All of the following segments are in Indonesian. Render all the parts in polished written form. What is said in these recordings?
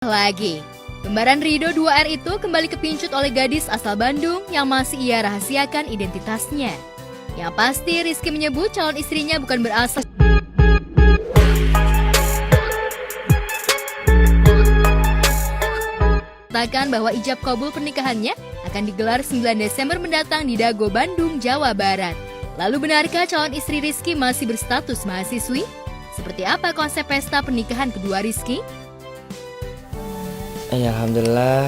Lagi. Kembaran Rido 2R itu kembali kepincut oleh gadis asal Bandung yang masih ia rahasiakan identitasnya. Yang pasti Rizky menyebut calon istrinya bukan berasal katakan bahwa ijab kabul pernikahannya akan digelar 9 Desember mendatang di Dago, Bandung, Jawa Barat. Lalu benarkah calon istri Rizky masih berstatus mahasiswi? Seperti apa konsep pesta pernikahan kedua Rizky? Ya, alhamdulillah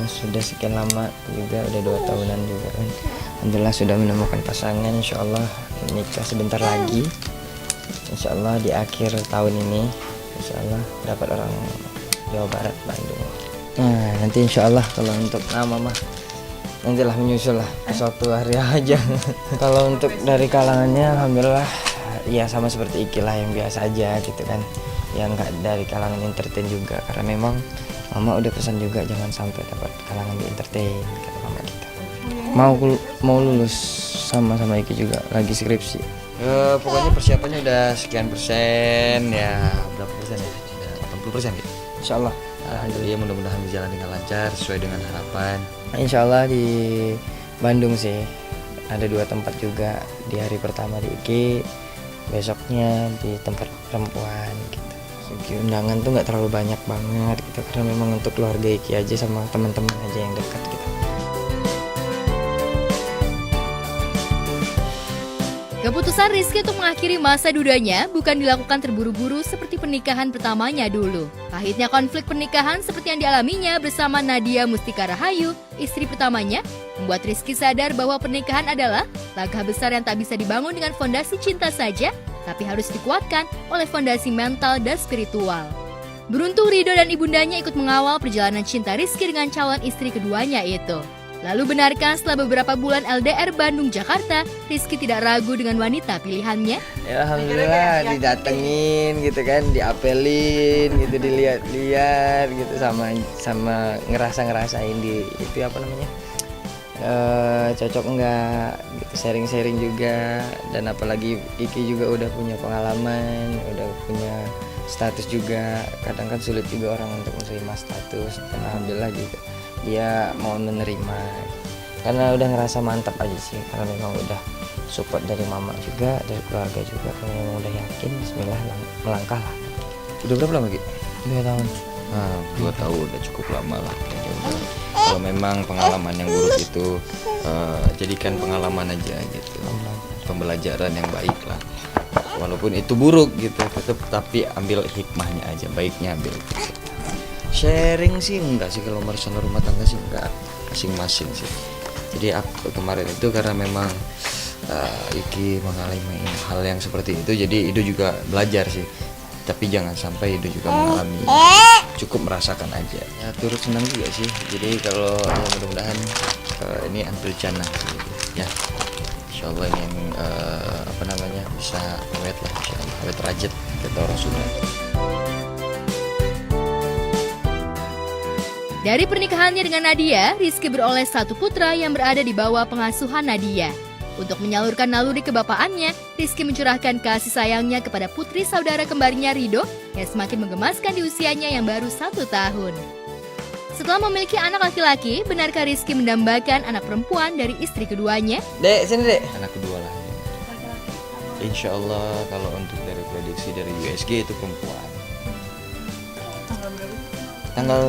sudah sekian lama juga, udah 2 tahunan juga kan. Alhamdulillah sudah menemukan pasangan, insya Allah nikah sebentar lagi. Insya Allah di akhir tahun ini, insya Allah dapat orang Jawa Barat, Bandung. Nah nanti insya Allah kalau untuk nama mah nantilah menyusul lah suatu hari aja. Kalau untuk dari kalangannya alhamdulillah ya sama seperti Iki lah, yang biasa aja gitu kan, yang nggak dari kalangan entertain juga, karena memang mama udah pesan juga jangan sampai dapat kalangan di entertain kata mama kita. Mau lulus sama Iki juga lagi skripsi. Pokoknya persiapannya udah sekian persen ya, berapa persen ya? Sudah 80% gitu. Insya Allah. Alhamdulillah, mudah-mudahan berjalan dengan lancar sesuai dengan harapan. Insya Allah di Bandung sih ada 2 tempat juga, di hari pertama di Iki, besoknya di tempat perempuan gitu. Segi undangan tuh nggak terlalu banyak banget gitu, karena memang untuk keluarga Iki aja sama teman-teman aja yang dekat gitu. Keputusan Rizky untuk mengakhiri masa dudanya bukan dilakukan terburu-buru seperti pernikahan pertamanya dulu. Pahitnya konflik pernikahan seperti yang dialaminya bersama Nadia Mustika Rahayu, istri pertamanya, membuat Rizky sadar bahwa pernikahan adalah langkah besar yang tak bisa dibangun dengan fondasi cinta saja, tapi harus dikuatkan oleh fondasi mental dan spiritual. Beruntung Rido dan ibundanya ikut mengawal perjalanan cinta Rizky dengan calon istri keduanya itu. Lalu benarkah setelah beberapa bulan LDR Bandung-Jakarta, Rizky tidak ragu dengan wanita pilihannya? Ya alhamdulillah didatengin gitu kan, diapelin gitu, dilihat-lihat gitu, sama ngerasain di itu apa namanya, cocok enggak gitu, sharing juga. Dan apalagi Iki juga udah punya pengalaman, udah punya status juga, kadang kan sulit juga orang untuk menerima status, dan alhamdulillah juga dia mau menerima karena udah ngerasa mantap aja sih, karena memang udah support dari mama juga, dari keluarga juga, kalau memang udah yakin bismillah melangkah lah. Udah berapa lama Ki? 2 tahun. Nah, 2 tahun udah cukup lama lah. Kalau memang pengalaman yang buruk itu jadikan pengalaman aja gitu, pembelajaran yang baik lah. Walaupun itu buruk gitu, tetap tapi ambil hikmahnya aja, baiknya ambil gitu. Sharing sih enggak sih, kalau masalah rumah tangga sih enggak, masing-masing sih. Jadi aku kemarin itu karena memang Iki mengalami hal yang seperti itu, jadi Ido juga belajar sih. Tapi jangan sampai Ido juga mengalami, cukup merasakan aja. Ya turut senang juga sih. Jadi kalau ya mudah-mudahan ini ambil jannah gitu. Ya. Insya Allah ini yang bisa awet lah, insya Allah awet rajat kata Rasulullah. Dari pernikahannya dengan Nadia, Rizky beroleh 1 putra yang berada di bawah pengasuhan Nadia. Untuk menyalurkan naluri kebapaannya, Rizky mencurahkan kasih sayangnya kepada putri saudara kembarnya Rido yang semakin menggemaskan di usianya yang baru 1 tahun. Setelah memiliki anak laki-laki, benarkah Rizky mendambakan anak perempuan dari istri keduanya? Dek, sini Dek. Anak kedua lah. Insya Allah kalau untuk dari prediksi dari USG itu perempuan. Tanggal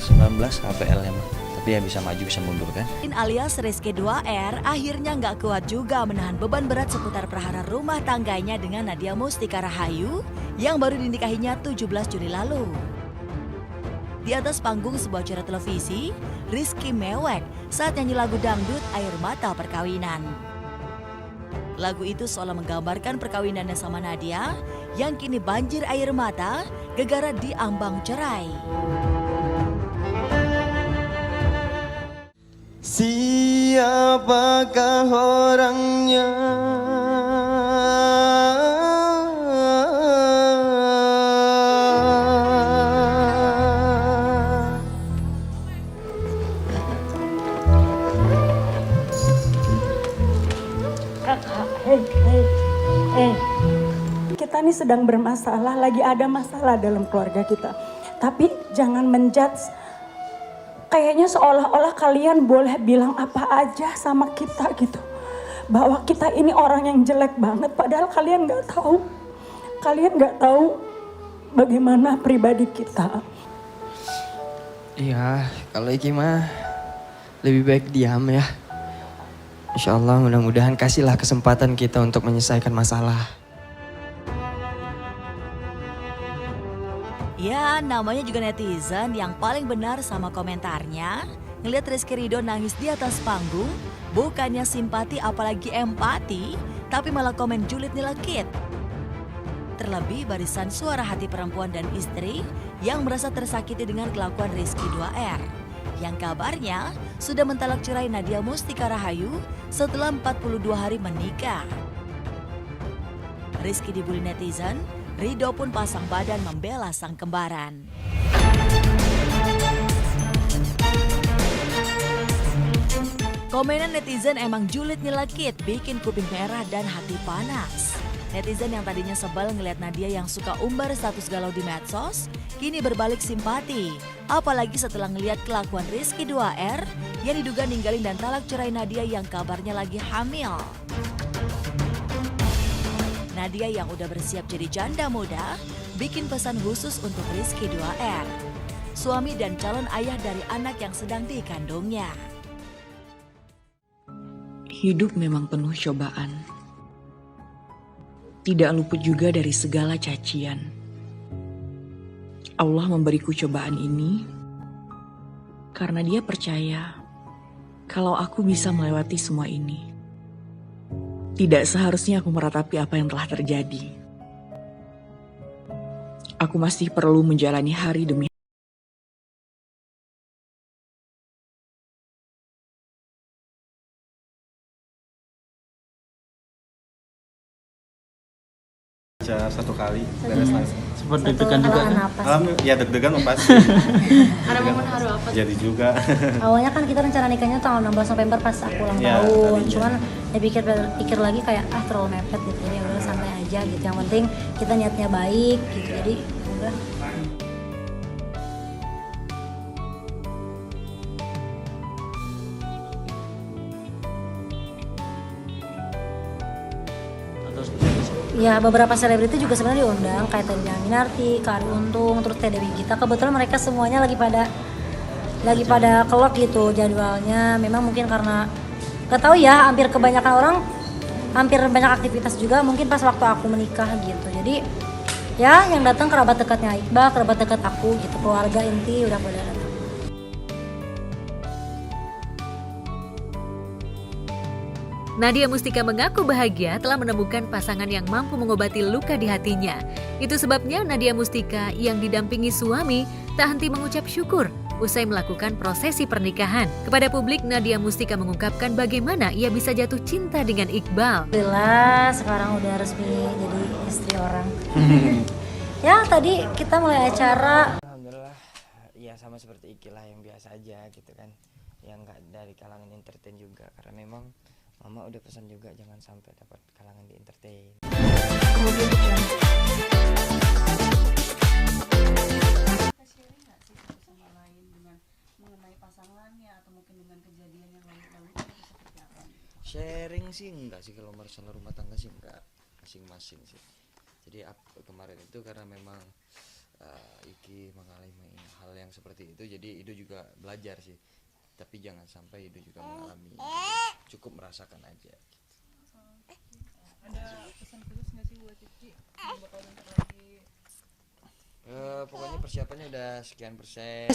19 APL-nya mah. Tapi ya bisa maju bisa mundur kan. Alias Rizky 2R akhirnya nggak kuat juga menahan beban berat seputar perhara rumah tangganya dengan Nadia Mustika Rahayu yang baru dinikahinya 17 Juli lalu. Di atas panggung sebuah acara televisi, Rizky mewek saat nyanyi lagu dangdut Air Mata Perkawinan. Lagu itu seolah menggambarkan perkawinannya sama Nadia yang kini banjir air mata gegara di ambang cerai. Siapakah orangnya? Kita ini sedang bermasalah, lagi ada masalah dalam keluarga kita. Tapi jangan menjudge. Kayaknya seolah-olah kalian boleh bilang apa aja sama kita gitu. Bahwa kita ini orang yang jelek banget, padahal kalian nggak tahu. Kalian nggak tahu bagaimana pribadi kita. Iya, kalau Iki mah lebih baik diam ya. Insya Allah mudah-mudahan kasihlah kesempatan kita untuk menyelesaikan masalah. Ya, namanya juga netizen yang paling benar sama komentarnya. Ngeliat Rizky Ridho nangis di atas panggung, bukannya simpati apalagi empati, tapi malah komen julid nyelekit. Terlebih barisan suara hati perempuan dan istri yang merasa tersakiti dengan kelakuan Rizky 2R. Yang kabarnya sudah mentalak cerai Nadia Mustika Rahayu setelah 42 hari menikah. Rizky dibully netizen, Ridho pun pasang badan membela sang kembaran. Komenan netizen emang julid nyelekit, bikin kuping merah dan hati panas. Netizen yang tadinya sebel ngeliat Nadia yang suka umbar status galau di medsos, kini berbalik simpati. Apalagi setelah ngeliat kelakuan Rizky 2R yang diduga ninggalin dan talak cerai Nadia yang kabarnya lagi hamil. Nadia yang udah bersiap jadi janda muda, bikin pesan khusus untuk Rizky 2R, suami dan calon ayah dari anak yang sedang dikandungnya. Hidup memang penuh cobaan. Tidak luput juga dari segala cacian. Allah memberiku cobaan ini karena Dia percaya kalau aku bisa melewati semua ini. Tidak seharusnya aku meratapi apa yang telah terjadi. Aku masih perlu menjalani hari demi satu kali beres lagi. Sempat deg-degan juga kan? Alhamdulillah ya deg-degan pasti. Ada momen haru apa? Jadi juga. Awalnya kan kita rencana nikahnya tanggal 16 November pas aku ulang tahun. Tadinya. Cuman ya pikir lagi kayak terlalu mepet gitu. Jadi ya udah santai aja gitu. Yang penting kita niatnya baik gitu. Jadi udah. Ya beberapa selebriti juga sebenarnya diundang kayak Teddy Aminarti, Kak Ari Untung, terus Teh Dewi Gita. Kebetulan mereka semuanya lagi pada kelok gitu jadwalnya. Memang mungkin karena gak tahu ya, hampir banyak aktivitas juga mungkin pas waktu aku menikah gitu. Jadi ya yang datang kerabat dekatnya Iqbal, kerabat dekat aku gitu, keluarga inti udah pada datang. Nadia Mustika mengaku bahagia telah menemukan pasangan yang mampu mengobati luka di hatinya. Itu sebabnya Nadia Mustika yang didampingi suami tak henti mengucap syukur usai melakukan prosesi pernikahan. Kepada publik, Nadia Mustika mengungkapkan bagaimana ia bisa jatuh cinta dengan Iqbal. Alhamdulillah sekarang udah resmi jadi istri orang. Ya tadi kita mulai acara. Alhamdulillah ya sama seperti Iki lah yang biasa aja gitu kan. Yang gak dari kalangan entertain juga karena memang Mama udah pesan juga jangan sampai dapat kalangan di entertain. Sharing nggak sih sama lain dengan mengenai pasangannya atau mungkin dengan kejadian yang lalu-lalu itu seperti apa? Sharing sih enggak sih, kalau masalah rumah tangga sih enggak, masing-masing sih. Jadi kemarin itu karena memang Iki mengalami hal yang seperti itu, jadi Ido juga belajar sih. Tapi jangan sampai Ido juga mengalami, cukup merasakan aja. Ada pesan khusus nggak sih buat Iki? Bakal bentar lagi. Pokoknya persiapannya udah sekian persen.